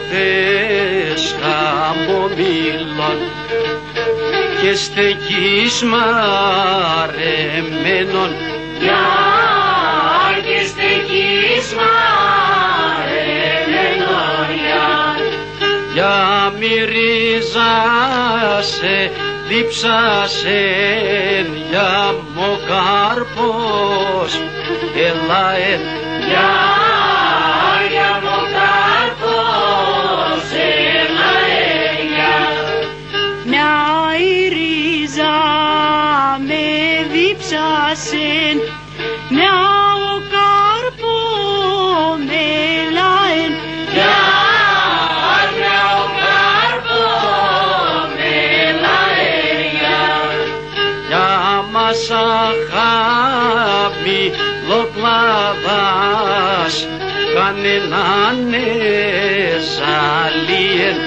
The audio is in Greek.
θες χαμομήλων και στεκείς μαρεμένων, και στεκείς μαρεμένων, για μυρίζασε δίψασεν για μοκάρπος ελάεν, για μοκάρπος ελάεν, μια η ρίζα με δίψασεν, μια ο κάρπο με λάεν, μας αγάπη λοκλάδας κανέναν εσαλίεν,